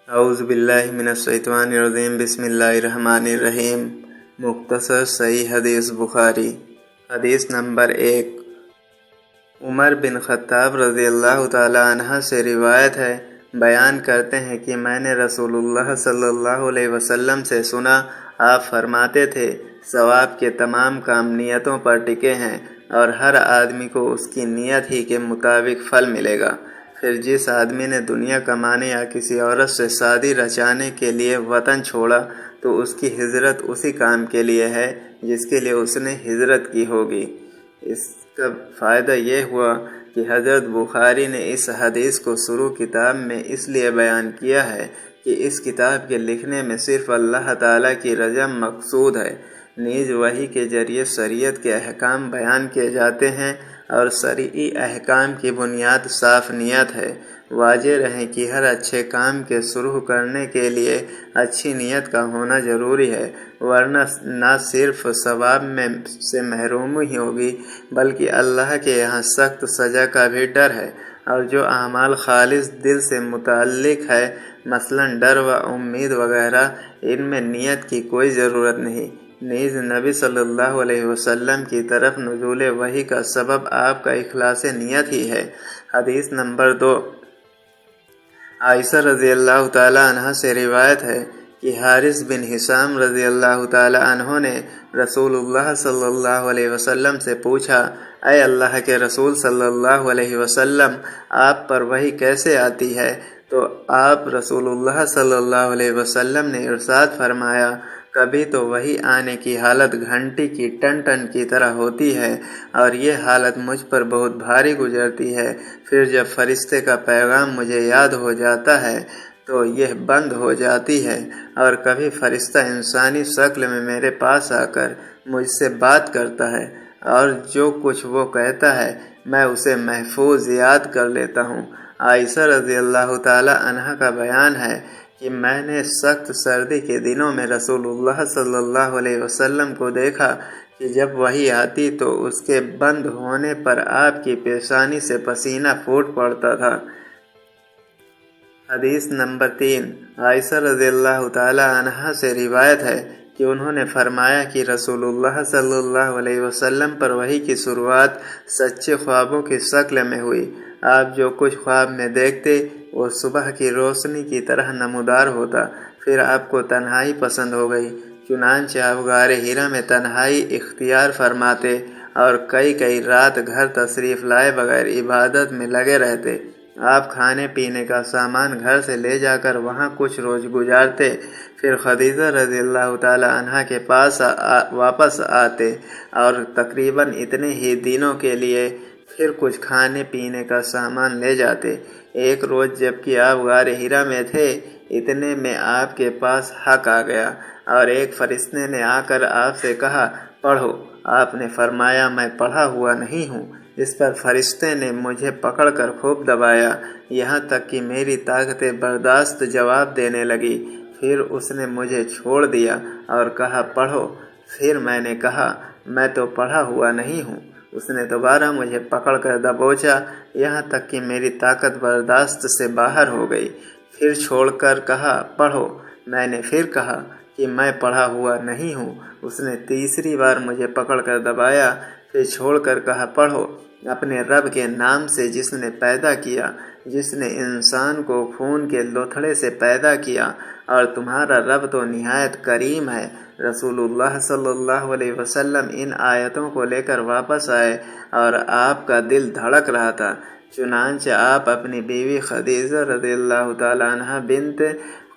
اعوذ باللہ من الشیطان الرجیم بسم اللہ الرحمن الرحیم۔ مختصر صحیح حدیث بخاری۔ حدیث نمبر 1۔ عمر بن خطاب رضی اللہ تعالی عنہ سے روایت ہے، بیان کرتے ہیں کہ میں نے رسول اللہ صلی اللہ علیہ وسلم سے سنا، آپ فرماتے تھے ثواب کے تمام کام نیتوں پر ٹکے ہیں اور ہر آدمی کو اس کی نیت ہی کے مطابق پھل ملے گا۔ پھر جس آدمی نے دنیا کمانے یا کسی عورت سے شادی رچانے کے لیے وطن چھوڑا تو اس کی ہجرت اسی کام کے لیے ہے جس کے لیے اس نے ہجرت کی ہوگی۔ اس کا فائدہ یہ ہوا کہ حضرت بخاری نے اس حدیث کو شروع کتاب میں اس لیے بیان کیا ہے کہ اس کتاب کے لکھنے میں صرف اللہ تعالیٰ کی رضا مقصود ہے، نیز وحی کے ذریعے شریعت کے احکام بیان کیے جاتے ہیں اور شرعی احکام کی بنیاد صاف نیت ہے۔ واضح رہے کہ ہر اچھے کام کے شروع کرنے کے لیے اچھی نیت کا ہونا ضروری ہے، ورنہ نہ صرف ثواب میں سے محرومی ہی ہوگی بلکہ اللہ کے یہاں سخت سزا کا بھی ڈر ہے۔ اور جو اعمال خالص دل سے متعلق ہے، مثلا ڈر و امید وغیرہ، ان میں نیت کی کوئی ضرورت نہیں۔ نیز نبی صلی اللہ علیہ وسلم کی طرف نزول وحی کا سبب آپ کا اخلاص نیت ہی ہے۔ حدیث نمبر 2۔ عائشہ رضی اللہ تعالی عنہ سے روایت ہے کہ حارث بن حشام رضی اللہ تعالی عنہ نے رسول اللہ صلی اللہ علیہ وسلم سے پوچھا، اے اللہ کے رسول صلی اللہ علیہ وسلم، آپ پر وحی کیسے آتی ہے؟ تو آپ رسول اللہ صلی اللہ علیہ وسلم نے ارشاد فرمایا، کبھی تو وحی آنے کی حالت گھنٹی کی ٹن ٹن کی طرح ہوتی ہے اور یہ حالت مجھ پر بہت بھاری گزرتی ہے، پھر جب فرشتے کا پیغام مجھے یاد ہو جاتا ہے تو یہ بند ہو جاتی ہے، اور کبھی فرشتہ انسانی شکل میں میرے پاس آ کر مجھ سے بات کرتا ہے اور جو کچھ وہ کہتا ہے میں اسے محفوظ یاد کر لیتا ہوں۔ عائشہ رضی اللہ تعالی عنہ کا بیان ہے کہ میں نے سخت سردی کے دنوں میں رسول اللہ صلی اللہ علیہ وسلم کو دیکھا کہ جب وحی آتی تو اس کے بند ہونے پر آپ کی پیشانی سے پسینہ پھوٹ پڑتا تھا۔ حدیث نمبر 3۔ عائشہ رضی اللہ تعالی عنہ سے روایت ہے کہ انہوں نے فرمایا کہ رسول اللہ صلی اللہ علیہ وسلم پر وحی کی شروعات سچے خوابوں کی شکل میں ہوئی۔ آپ جو کچھ خواب میں دیکھتے وہ صبح کی روشنی کی طرح نمودار ہوتا۔ پھر آپ کو تنہائی پسند ہو گئی، چنانچہ آپ غار حرا میں تنہائی اختیار فرماتے اور کئی رات گھر تشریف لائے بغیر عبادت میں لگے رہتے۔ آپ کھانے پینے کا سامان گھر سے لے جا کر وہاں کچھ روز گزارتے، پھر خدیجہ رضی اللہ تعالی عنہ کے پاس واپس آتے اور تقریباً اتنے ہی دنوں کے لیے پھر کچھ کھانے پینے کا سامان لے جاتے۔ ایک روز جبکہ آپ غار حرا میں تھے، اتنے میں آپ کے پاس حق آ گیا اور ایک فرشتے نے آ کر آپ سے کہا، پڑھو۔ آپ نے فرمایا، میں پڑھا ہوا نہیں ہوں۔ اس پر فرشتے نے مجھے پکڑ کر خوب دبایا، یہاں تک کہ میری طاقت برداشت جواب دینے لگی۔ پھر اس نے مجھے چھوڑ دیا اور کہا، پڑھو۔ پھر میں نے کہا، میں تو پڑھا ہوا نہیں ہوں۔ اس نے دوبارہ مجھے پکڑ کر دبوچا، یہاں تک کہ میری طاقت برداشت سے باہر ہو گئی۔ پھر چھوڑ کر کہا، پڑھو۔ میں نے پھر کہا کہ میں پڑھا ہوا نہیں ہوں۔ اس نے تیسری بار مجھے پکڑ کر دبایا، پھر چھوڑ کر کہا، پڑھو۔ اپنے رب کے نام سے جس نے پیدا کیا، جس نے انسان کو خون کے لوتھڑے سے پیدا کیا، اور تمہارا رب تو نہایت کریم ہے۔ رسول اللہ صلی اللہ علیہ وسلم ان آیتوں کو لے کر واپس آئے اور آپ کا دل دھڑک رہا تھا۔ چنانچہ آپ اپنی بیوی خدیجہ رضی اللہ تعالی عنہ بنت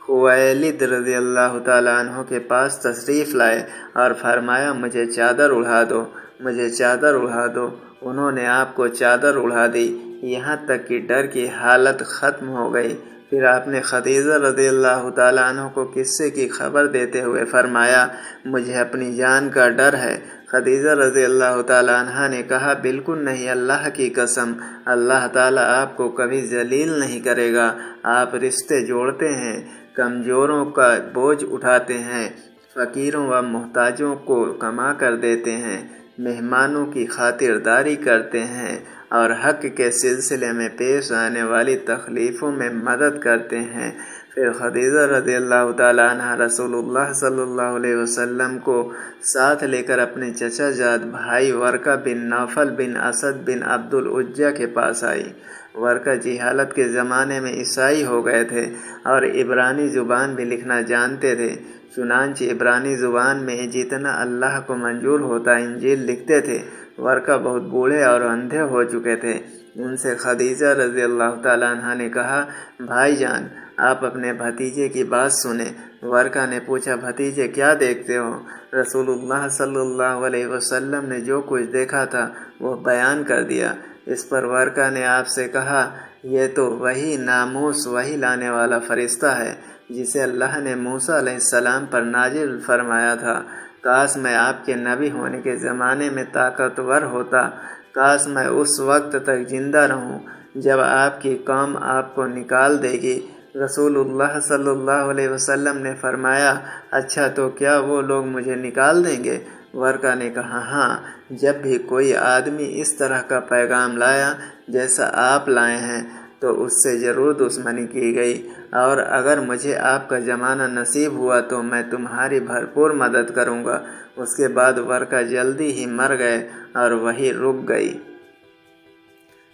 خویلد رضی اللہ تعالی عنہ کے پاس تشریف لائے اور فرمایا، مجھے چادر اڑا دو، مجھے چادر اڑا دو۔ انہوں نے آپ کو چادر اڑا دی، یہاں تک کہ ڈر کی حالت ختم ہو گئی۔ پھر آپ نے خدیجہ رضی اللہ تعالی عنہ کو قصے کی خبر دیتے ہوئے فرمایا، مجھے اپنی جان کا ڈر ہے۔ خدیجہ رضی اللہ تعالی عنہ نے کہا، بالکل نہیں، اللہ کی قسم، اللہ تعالیٰ آپ کو کبھی ذلیل نہیں کرے گا۔ آپ رشتے جوڑتے ہیں، کمزوروں کا بوجھ اٹھاتے ہیں، فقیروں و محتاجوں کو کما کر دیتے ہیں، مہمانوں کی خاطرداری کرتے ہیں اور حق کے سلسلے میں پیش آنے والی تکلیفوں میں مدد کرتے ہیں۔ پھر خدیجہ رضی اللہ تعالیٰ عنہ رسول اللہ صلی اللہ علیہ وسلم کو ساتھ لے کر اپنے چچا جاد بھائی ورقہ بن نوفل بن اسد بن عبد العزیٰ کے پاس آئی۔ ورقہ جہالت کے زمانے میں عیسائی ہو گئے تھے اور عبرانی زبان بھی لکھنا جانتے تھے، چنانچہ عبرانی زبان میں جتنا اللہ کو منظور ہوتا انجیل لکھتے تھے۔ ورقہ بہت بوڑھے اور اندھے ہو چکے تھے۔ ان سے خدیجہ رضی اللہ تعالیٰ عنہ نے کہا، بھائی جان آپ اپنے بھتیجے کی بات سنیں۔ ورقہ نے پوچھا، بھتیجے کیا دیکھتے ہو؟ رسول اللہ صلی اللہ علیہ وسلم نے جو کچھ دیکھا تھا وہ بیان کر دیا۔ اس پر ورقہ نے آپ سے کہا، یہ تو وہی ناموس وہی لانے والا فرشتہ ہے جسے اللہ نے موسیٰ علیہ السلام پر نازل فرمایا تھا۔ کاش میں آپ کے نبی ہونے کے زمانے میں طاقتور ہوتا، کاش میں اس وقت تک زندہ رہوں جب آپ کی قوم آپ کو نکال دے گی۔ رسول اللہ صلی اللہ علیہ وسلم نے فرمایا، اچھا تو کیا وہ لوگ مجھے نکال دیں گے؟ ورقہ نے کہا، ہاں، جب بھی کوئی آدمی اس طرح کا پیغام لایا جیسا آپ لائے ہیں تو اس سے ضرور دشمنی کی گئی، اور اگر مجھے آپ کا زمانہ نصیب ہوا تو میں تمہاری بھرپور مدد کروں گا۔ اس کے بعد ورقہ جلدی ہی مر گئے اور وہی رک گئی۔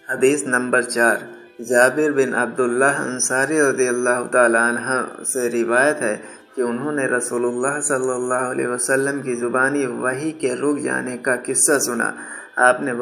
حدیث نمبر 4۔ جابر بن عبداللہ انصاری رضی اللہ تعالیٰ عنہ سے روایت ہے کہ انہوں نے رسول اللہ صلی اللہ علیہ وسلم کی زبانی وحی کے رک جانے کا قصہ سنا۔ آپ نے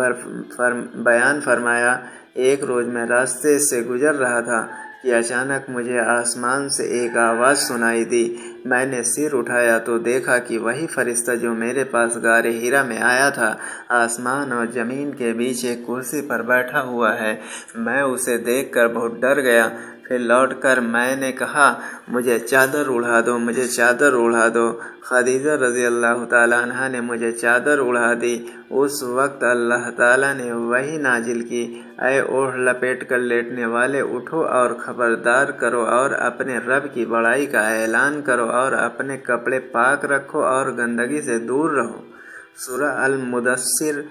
بیان فرمایا، ایک روز میں راستے سے گزر رہا تھا کہ اچانک مجھے آسمان سے ایک آواز سنائی دی۔ میں نے سر اٹھایا تو دیکھا کہ وہی فرشتہ جو میرے پاس غار ہیرا میں آیا تھا آسمان اور زمین کے بیچ ایک کرسی پر بیٹھا ہوا ہے۔ میں اسے دیکھ کر بہت ڈر گیا۔ پھر لوٹ کر میں نے کہا، مجھے چادر اڑا دو، مجھے چادر اڑا دو۔ خدیجہ رضی اللہ تعالیٰ عنہ نے مجھے چادر اڑا دی۔ اس وقت اللہ تعالیٰ نے وحی نازل کی، اے اوڑھ لپیٹ کر لیٹنے والے، اٹھو اور خبردار کرو اور اپنے رب کی بڑائی کا اعلان کرو اور اپنے کپڑے پاک رکھو اور گندگی سے دور رہو۔ سورہ المدثر۔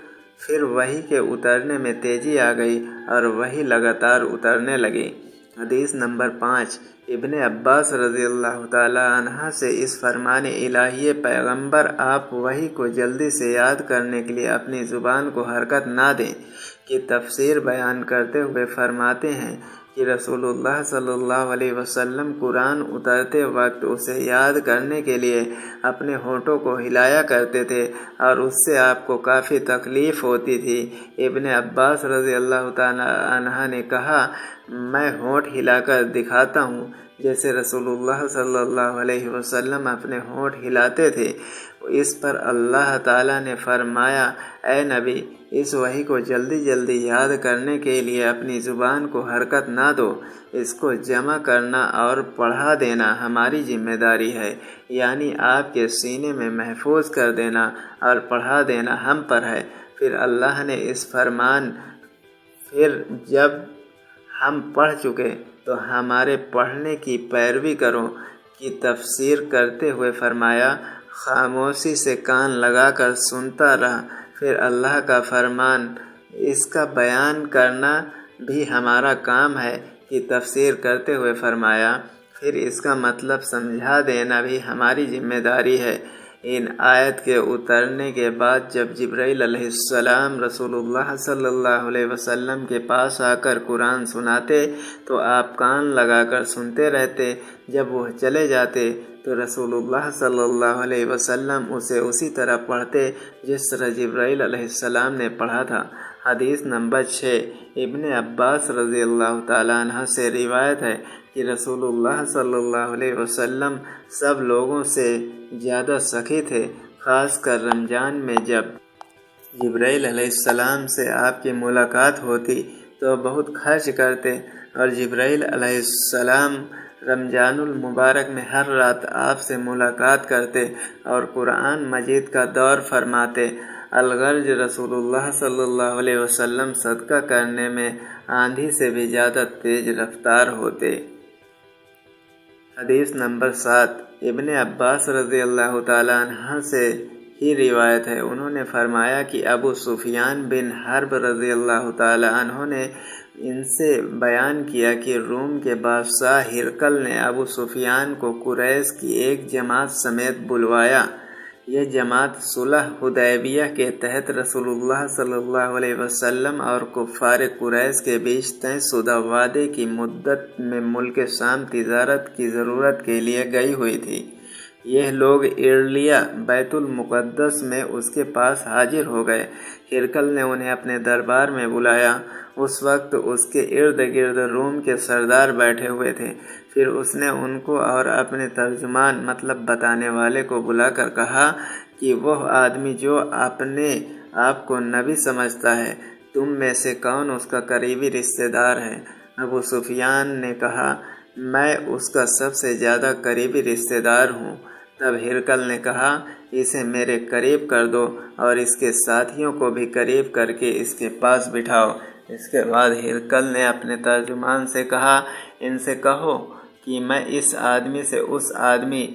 پھر وحی کے اترنے میں تیزی آ گئی اور وحی لگاتار اترنے لگی۔ حدیث نمبر 5۔ ابن عباس رضی اللہ تعالیٰ عنہ سے اس فرمان الہی پیغمبر آپ وحی کو جلدی سے یاد کرنے کے لیے اپنی زبان کو حرکت نہ دیں کی تفسیر بیان کرتے ہوئے فرماتے ہیں کہ رسول اللہ صلی اللہ علیہ وسلم قرآن اترتے وقت اسے یاد کرنے کے لیے اپنے ہونٹوں کو ہلایا کرتے تھے اور اس سے آپ کو کافی تکلیف ہوتی تھی۔ ابن عباس رضی اللہ تعالیٰ عنہ نے کہا، میں ہونٹ ہلا کر دکھاتا ہوں جیسے رسول اللہ صلی اللہ علیہ وسلم اپنے ہونٹ ہلاتے تھے۔ اس پر اللہ تعالیٰ نے فرمایا، اے نبی، اس وحی کو جلدی جلدی یاد کرنے کے لیے اپنی زبان کو حرکت نہ دو، اس کو جمع کرنا اور پڑھا دینا ہماری ذمہ داری ہے، یعنی آپ کے سینے میں محفوظ کر دینا اور پڑھا دینا ہم پر ہے۔ پھر اللہ نے اس فرمان، پھر جب ہم پڑھ چکے تو ہمارے پڑھنے کی پیروی کرو کی تفسیر کرتے ہوئے فرمایا، خاموشی سے کان لگا کر سنتا رہا۔ پھر اللہ کا فرمان، اس کا بیان کرنا بھی ہمارا کام ہے کی تفسیر کرتے ہوئے فرمایا، پھر اس کا مطلب سمجھا دینا بھی ہماری ذمہ داری ہے۔ ان آیت کے اترنے کے بعد جب جبرائیل علیہ السلام رسول اللہ صلی اللہ علیہ وسلم کے پاس آ کر قرآن سناتے تو آپ کان لگا کر سنتے رہتے، جب وہ چلے جاتے تو رسول اللہ صلی اللہ علیہ وسلم اسے اسی طرح پڑھتے جس طرح جبرائیل علیہ السلام نے پڑھا تھا۔ حدیث نمبر 6۔ ابن عباس رضی اللہ تعالیٰ عنہ سے روایت ہے کہ رسول اللہ صلی اللہ علیہ وسلم سب لوگوں سے زیادہ سخی تھے، خاص کر رمضان میں جب جبرائیل علیہ السلام سے آپ کی ملاقات ہوتی تو بہت خرچ کرتے، اور جبرائیل علیہ السلام رمضان المبارک میں ہر رات آپ سے ملاقات کرتے اور قرآن مجید کا دور فرماتے۔ الغرض رسول اللہ صلی اللہ علیہ وسلم صدقہ کرنے میں آندھی سے بھی زیادہ تیز رفتار ہوتے۔ حدیث نمبر 7۔ ابن عباس رضی اللہ تعالیٰ عنہ سے ہی روایت ہے۔ انہوں نے فرمایا کہ ابو سفیان بن حرب رضی اللہ تعالی عنہ نے ان سے بیان کیا کہ روم کے بادشاہ ہرقل نے ابو سفیان کو قریش کی ایک جماعت سمیت بلوایا۔ یہ جماعت صلح حدیبیہ کے تحت رسول اللہ صلی اللہ علیہ وسلم اور کفار قریش کے بیچ طے شدہ وعدے کی مدت میں ملک شام تجارت کی ضرورت کے لیے گئی ہوئی تھی۔ یہ لوگ ارلیہ بیت المقدس میں اس کے پاس حاضر ہو گئے۔ ہرقل نے انہیں اپنے دربار میں بلایا۔ اس وقت اس کے ارد گرد روم کے سردار بیٹھے ہوئے تھے۔ پھر اس نے ان کو اور اپنے ترجمان مطلب بتانے والے کو بلا کر کہا کہ وہ آدمی جو اپنے آپ کو نبی سمجھتا ہے، تم میں سے کون اس کا قریبی رشتہ دار ہے؟ ابو سفیان نے کہا، میں اس کا سب سے زیادہ قریبی رشتہ دار ہوں۔ تب ہرقل نے کہا، اسے میرے قریب کر دو اور اس کے ساتھیوں کو بھی قریب کر کے اس کے پاس بٹھاؤ۔ اس کے بعد ہرقل نے اپنے ترجمان سے کہا، ان سے کہو کہ میں اس آدمی سے اس آدمی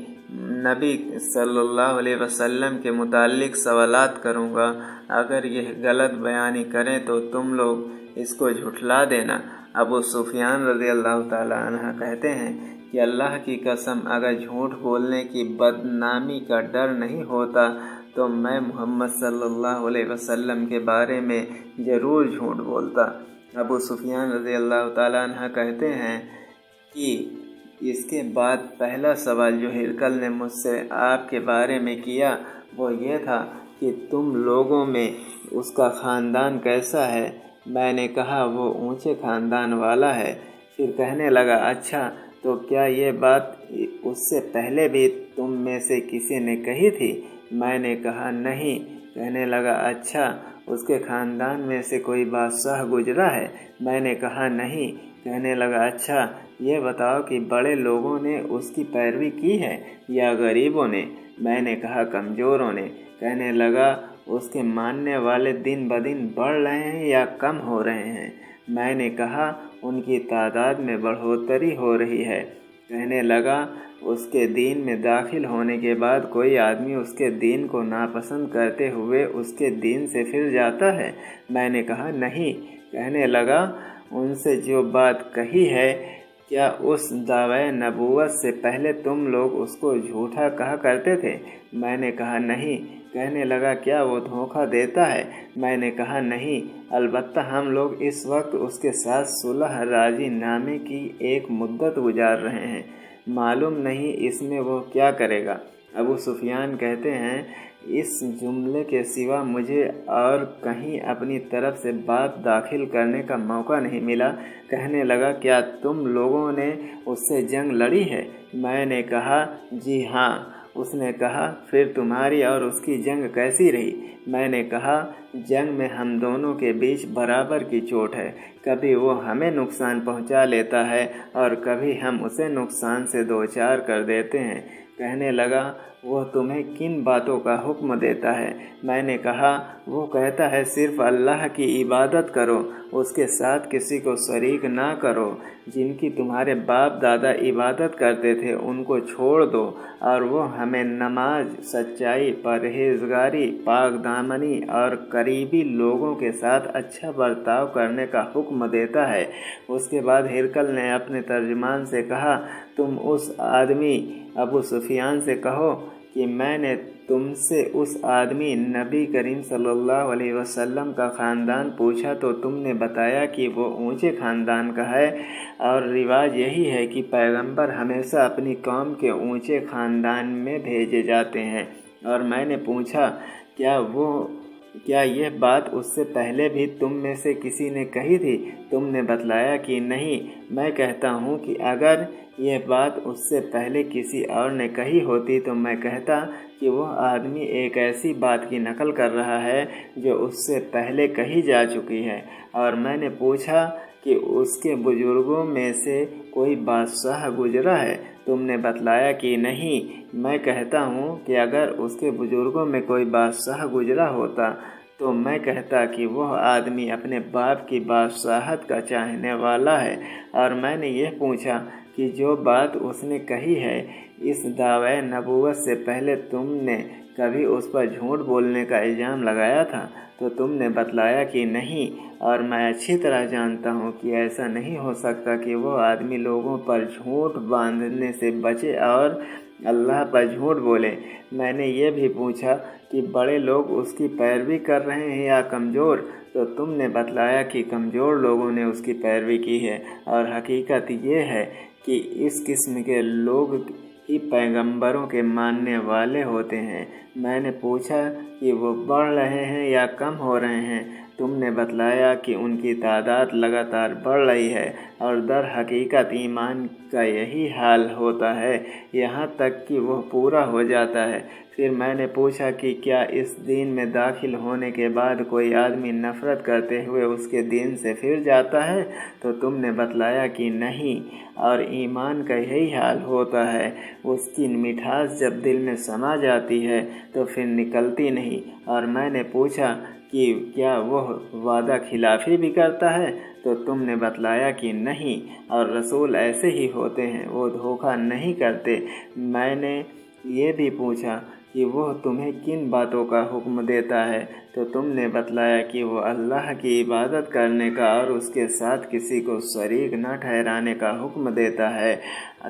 نبی صلی اللہ علیہ وسلم کے متعلق سوالات کروں گا۔ اگر یہ غلط بیانی کریں تو تم لوگ اس کو جھٹلا دینا۔ ابو سفیان رضی اللہ تعالی عنہ کہتے ہیں کہ اللہ کی قسم، اگر جھوٹ بولنے کی بدنامی کا ڈر نہیں ہوتا تو میں محمد صلی اللہ علیہ وسلم کے بارے میں ضرور جھوٹ بولتا۔ ابو سفیان رضی اللہ تعالی عنہ کہتے ہیں کہ اس کے بعد پہلا سوال جو ہرقل نے مجھ سے آپ کے بارے میں کیا وہ یہ تھا کہ تم لوگوں میں اس کا خاندان کیسا ہے؟ میں نے کہا، وہ اونچے خاندان والا ہے۔ پھر کہنے لگا، اچھا تو کیا یہ بات اس سے پہلے بھی تم میں سے کسی نے کہی تھی؟ میں نے کہا، نہیں۔ کہنے لگا، اچھا اس کے خاندان میں سے کوئی بادشاہ گزرا ہے؟ میں نے کہا، نہیں۔ کہنے لگا، اچھا یہ بتاؤ کہ بڑے لوگوں نے اس کی پیروی کی ہے یا غریبوں نے؟ میں نے کہا، کمزوروں نے۔ کہنے لگا، اس کے ماننے والے دن بدن بڑھ رہے ہیں یا کم ہو رہے ہیں؟ میں نے کہا، ان کی تعداد میں بڑھوتری ہو رہی ہے۔ کہنے لگا، اس کے دین میں داخل ہونے کے بعد کوئی آدمی اس کے دین کو ناپسند کرتے ہوئے اس کے دین سے پھر جاتا ہے؟ میں نے کہا، نہیں۔ کہنے لگا، ان سے جو بات کہی ہے، کیا اس دعوی نبوت سے پہلے تم لوگ اس کو جھوٹا کہا کرتے تھے؟ میں نے کہا، نہیں۔ کہنے لگا، کیا وہ دھوکہ دیتا ہے؟ میں نے کہا، نہیں، البتہ ہم لوگ اس وقت اس کے ساتھ صلح راضی نامے کی ایک مدت گزار رہے ہیں، معلوم نہیں اس میں وہ کیا کرے گا۔ ابو سفیان کہتے ہیں، اس جملے کے سوا مجھے اور کہیں اپنی طرف سے بات داخل کرنے کا موقع نہیں ملا۔ کہنے لگا، کیا تم لوگوں نے اس سے جنگ لڑی ہے؟ میں نے کہا، جی ہاں۔ اس نے کہا، پھر تمہاری اور اس کی جنگ کیسی رہی؟ میں نے کہا، جنگ میں ہم دونوں کے بیچ برابر کی چوٹ ہے، کبھی وہ ہمیں نقصان پہنچا لیتا ہے اور کبھی ہم اسے نقصان سے دوچار کر دیتے ہیں۔ کہنے لگا، وہ تمہیں کن باتوں کا حکم دیتا ہے؟ میں نے کہا، وہ کہتا ہے صرف اللہ کی عبادت کرو، اس کے ساتھ کسی کو شریک نہ کرو، جن کی تمہارے باپ دادا عبادت کرتے تھے ان کو چھوڑ دو، اور وہ ہمیں نماز، سچائی، پرہیزگاری، پاک دامنی اور قریبی لوگوں کے ساتھ اچھا برتاؤ کرنے کا حکم دیتا ہے۔ اس کے بعد ہرقل نے اپنے ترجمان سے کہا، تم اس آدمی ابو سفیان سے کہو کہ میں نے تم سے اس آدمی نبی کریم صلی اللہ علیہ وسلم کا خاندان پوچھا تو تم نے بتایا کہ وہ اونچے خاندان کا ہے، اور رواج یہی ہے کہ پیغمبر ہمیشہ اپنی قوم کے اونچے خاندان میں بھیجے جاتے ہیں۔ اور میں نے پوچھا، کیا یہ بات اس سے پہلے بھی تم میں سے کسی نے کہی تھی؟ تم نے بتلایا کہ نہیں۔ میں کہتا ہوں کہ اگر یہ بات اس سے پہلے کسی اور نے کہی ہوتی تو میں کہتا کہ وہ آدمی ایک ایسی بات کی نقل کر رہا ہے جو اس سے پہلے کہی جا چکی ہے۔ اور میں نے پوچھا کہ اس کے بزرگوں میں سے کوئی بادشاہ گزرا ہے؟ تم نے بتلایا کہ نہیں۔ میں کہتا ہوں کہ اگر اس کے بزرگوں میں کوئی بادشاہ گزرا ہوتا تو میں کہتا کہ وہ آدمی اپنے باپ کی بادشاہت کا چاہنے والا ہے۔ اور میں نے یہ پوچھا کہ جو بات اس نے کہی ہے اس دعوی نبوت سے پہلے تم نے کبھی اس پر جھوٹ بولنے کا الزام لگایا تھا تو تم نے بتلایا کہ نہیں، اور میں اچھی طرح جانتا ہوں کہ ایسا نہیں ہو سکتا کہ وہ آدمی لوگوں پر جھوٹ باندھنے سے بچے اور اللہ پر جھوٹ بولے۔ میں نے یہ بھی پوچھا کہ بڑے لوگ اس کی پیروی کر رہے ہیں یا کمزور، تو تم نے بتلایا کہ کمزور لوگوں نے اس کی پیروی کی ہے، اور حقیقت یہ ہے کہ اس قسم کے لوگ ہی پیغمبروں کے ماننے والے ہوتے ہیں۔ میں نے پوچھا کہ وہ بڑھ رہے ہیں یا کم ہو رہے ہیں، تم نے بتلایا کہ ان کی تعداد لگاتار بڑھ رہی ہے، اور در حقیقت ایمان کا یہی حال ہوتا ہے یہاں تک کہ وہ پورا ہو جاتا ہے۔ پھر میں نے پوچھا کہ کیا اس دین میں داخل ہونے کے بعد کوئی آدمی نفرت کرتے ہوئے اس کے دین سے پھر جاتا ہے، تو تم نے بتلایا کہ نہیں، اور ایمان کا یہی حال ہوتا ہے، اس کی مٹھاس جب دل میں سما جاتی ہے تو پھر نکلتی نہیں۔ اور میں نے پوچھا کہ کیا وہ وعدہ خلافی بھی کرتا ہے، تو تم نے بتلایا کہ نہیں، اور رسول ایسے ہی ہوتے ہیں، وہ دھوکہ نہیں کرتے۔ میں نے یہ بھی پوچھا کہ وہ تمہیں کن باتوں کا حکم دیتا ہے، تو تم نے بتلایا کہ وہ اللہ کی عبادت کرنے کا اور اس کے ساتھ کسی کو شریک نہ ٹھہرانے کا حکم دیتا ہے،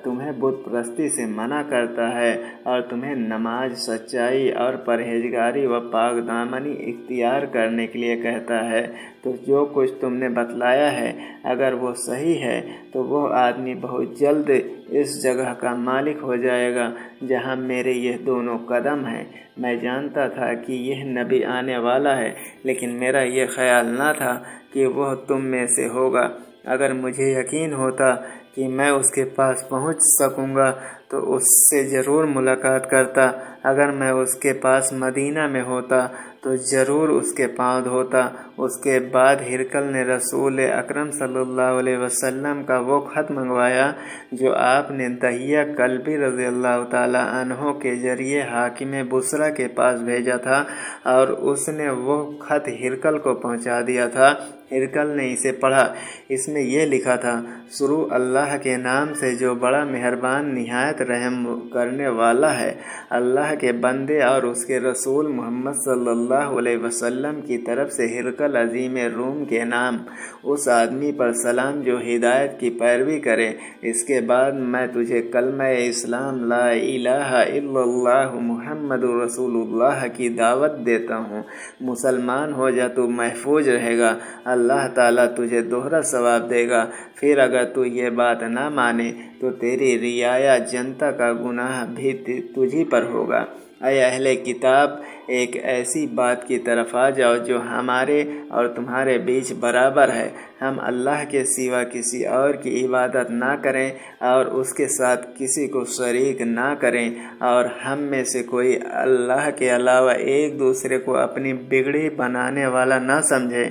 تمہیں بت پرستی سے منع کرتا ہے، اور تمہیں نماز، سچائی اور پرہیزگاری و پاک دامنی اختیار کرنے کے لیے کہتا ہے۔ تو جو کچھ تم نے بتلایا ہے اگر وہ صحیح ہے تو وہ آدمی بہت جلد اس جگہ کا مالک ہو جائے گا جہاں میرے یہ دونوں قدم ہیں۔ میں جانتا تھا کہ یہ نبی آنے والا ہے، لیکن میرا یہ خیال نہ تھا کہ وہ تم میں سے ہوگا۔ اگر مجھے یقین ہوتا کہ میں اس کے پاس پہنچ سکوں گا تو اس سے ضرور ملاقات کرتا، اگر میں اس کے پاس مدینہ میں ہوتا تو ضرور اس کے پاؤں دھوتا۔ اس کے بعد ہرقل نے رسول اکرم صلی اللہ علیہ وسلم کا وہ خط منگوایا جو آپ نے دحیہ کلبی رضی اللہ تعالیٰ عنہ کے ذریعے حاکم بصرہ کے پاس بھیجا تھا، اور اس نے وہ خط ہرقل کو پہنچا دیا تھا۔ ہرقل نے اسے پڑھا۔ اس میں یہ لکھا تھا: شروع اللہ کے نام سے جو بڑا مہربان نہایت رحم کرنے والا ہے۔ اللہ کے بندے اور اس کے رسول محمد صلی اللہ علیہ وسلم کی طرف سے ہرقل عظیم روم کے نام، اس آدمی پر سلام جو ہدایت کی پیروی کرے۔ اس کے بعد میں تجھے کلمہ اسلام لا الہ الا اللہ محمد رسول اللہ کی دعوت دیتا ہوں۔ مسلمان ہو جا تو محفوظ رہے گا، اللہ تعالیٰ تجھے دوہرا ثواب دے گا۔ پھر اگر تو یہ بات نہ مانے تو تیری رعایا جنتا کا گناہ بھی تجھی پر ہوگا۔ اے اہل کتاب، ایک ایسی بات کی طرف آ جاؤ جو ہمارے اور تمہارے بیچ برابر ہے۔ ہم اللہ کے سوا کسی اور کی عبادت نہ کریں اور اس کے ساتھ کسی کو شریک نہ کریں، اور ہم میں سے کوئی اللہ کے علاوہ ایک دوسرے کو اپنی بگڑی بنانے والا نہ سمجھے۔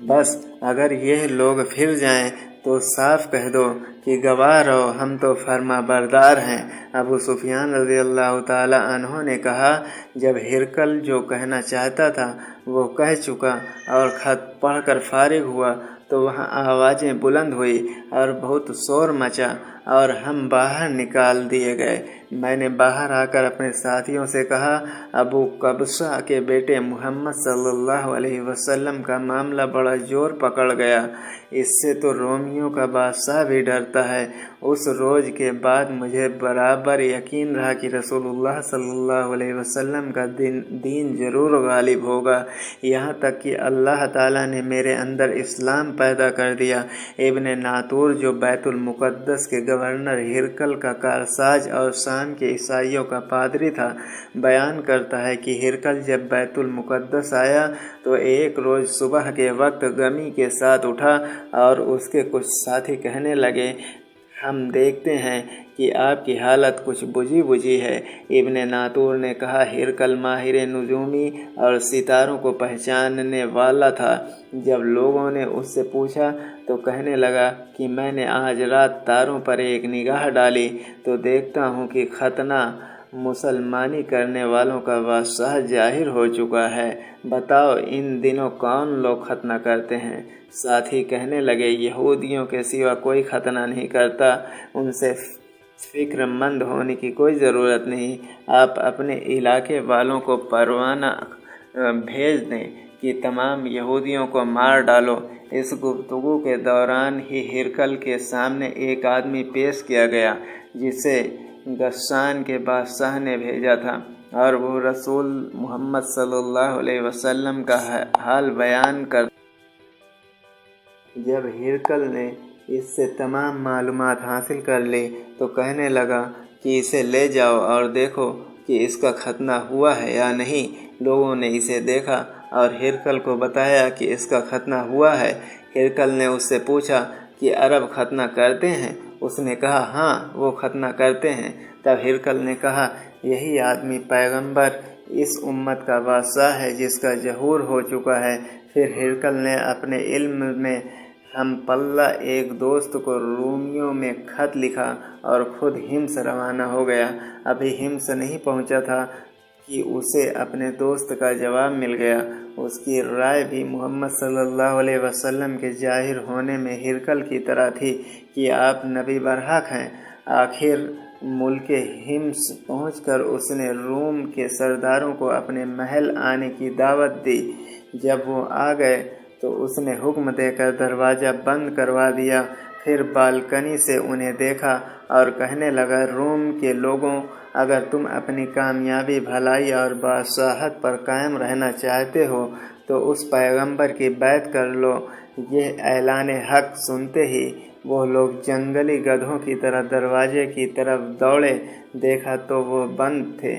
بس اگر یہ لوگ پھر جائیں تو صاف کہہ دو کہ گواہ رہو ہم تو فرما بردار ہیں۔ ابو سفیان رضی اللہ تعالی عنہ نے کہا، جب ہرقل جو کہنا چاہتا تھا وہ کہہ چکا اور خط پڑھ کر فارغ ہوا تو وہاں آوازیں بلند ہوئی اور بہت شور مچا اور ہم باہر نکال دیے گئے۔ میں نے باہر آ کر اپنے ساتھیوں سے کہا، ابو قبصہ کے بیٹے محمد صلی اللہ علیہ وسلم کا معاملہ بڑا زور پکڑ گیا، اس سے تو رومیوں کا بادشاہ بھی ڈرتا ہے۔ اس روز کے بعد مجھے برابر یقین رہا کہ رسول اللہ صلی اللہ علیہ وسلم کا دین ضرور غالب ہوگا، یہاں تک کہ اللہ تعالیٰ نے میرے اندر اسلام پیدا کر دیا۔ ابن ناطور جو بیت المقدس کے گورنر ہرقل کا کارساز اور شام کے عیسائیوں کا پادری تھا، بیان کرتا ہے کہ ہرقل جب بیت المقدس آیا تو ایک روز صبح کے وقت غمی کے ساتھ اٹھا اور اس کے کچھ ساتھی کہنے لگے، ہم دیکھتے ہیں کہ آپ کی حالت کچھ بجھی ہے۔ ابن ناطور نے کہا، ہرقل ماہر نجومی اور ستاروں کو پہچاننے والا تھا۔ جب لوگوں نے اس سے پوچھا تو کہنے لگا کہ میں نے آج رات تاروں پر ایک نگاہ ڈالی تو دیکھتا ہوں کہ ختنہ مسلمانی کرنے والوں کا بادشاہ ظاہر ہو چکا ہے، بتاؤ ان دنوں کون لوگ ختنہ کرتے ہیں؟ ساتھی کہنے لگے، یہودیوں کے سوا کوئی ختنہ نہیں کرتا، ان سے فکر مند ہونے کی کوئی ضرورت نہیں۔ آپ اپنے علاقے والوں کو پروانہ بھیج دیں کہ تمام یہودیوں کو مار ڈالو۔ اس گفتگو کے دوران ہی ہرقل کے سامنے ایک آدمی پیش کیا گیا جسے غسان کے بادشاہ نے بھیجا تھا، اور وہ رسول محمد صلی اللہ علیہ وسلم کا حال بیان کرتا۔ جب ہرقل نے اس سے تمام معلومات حاصل کر لی تو کہنے لگا کہ اسے لے جاؤ اور دیکھو کہ اس کا ختنہ ہوا ہے یا نہیں۔ لوگوں نے اسے دیکھا اور ہرقل کو بتایا کہ اس کا ختنہ ہوا ہے۔ ہرقل نے اس سے پوچھا کہ عرب ختنہ کرتے ہیں؟ اس نے کہا ہاں، وہ ختنہ کرتے ہیں۔ تب ہرقل نے کہا، یہی آدمی پیغمبر اس امت کا بادشاہ ہے جس کا ظہور ہو چکا ہے۔ پھر ہرقل نے اپنے علم میں ہم پلہ ایک دوست کو رومیوں میں خط لکھا اور خود حمص روانہ ہو گیا۔ ابھی حمص نہیں پہنچا تھا کہ اسے اپنے دوست کا جواب مل گیا۔ اس کی رائے بھی محمد صلی اللہ علیہ وسلم کے ظاہر ہونے میں ہرقل کی طرح تھی کہ آپ نبی برحق ہیں۔ آخر ملک حمص پہنچ کر اس نے روم کے سرداروں کو اپنے محل آنے کی دعوت دی۔ جب وہ آ گئے تو اس نے حکم دے کر دروازہ بند کروا دیا۔ پھر بالکنی سے انہیں دیکھا اور کہنے لگا، روم کے لوگوں، اگر تم اپنی کامیابی، بھلائی اور بادشاہت پر قائم رہنا چاہتے ہو تو اس پیغمبر کی بیعت کر لو۔ یہ اعلان حق سنتے ہی وہ لوگ جنگلی گدھوں کی طرح دروازے کی طرف دوڑے، دیکھا تو وہ بند تھے۔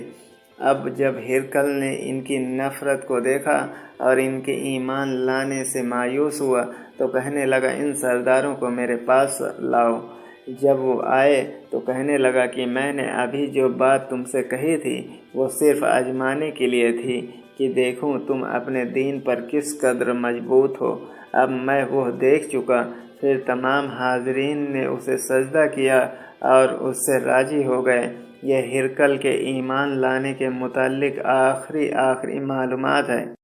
اب جب ہرقل نے ان کی نفرت کو دیکھا اور ان کے ایمان لانے سے مایوس ہوا تو کہنے لگا، ان سرداروں کو میرے پاس لاؤ۔ جب وہ آئے تو کہنے لگا کہ میں نے ابھی جو بات تم سے کہی تھی وہ صرف آزمانے کے لیے تھی کہ دیکھوں تم اپنے دین پر کس قدر مضبوط ہو۔ اب میں وہ دیکھ چکا۔ پھر تمام حاضرین نے اسے سجدہ کیا اور اس سے راضی ہو گئے۔ یہ ہرقل کے ایمان لانے کے متعلق آخری معلومات ہے۔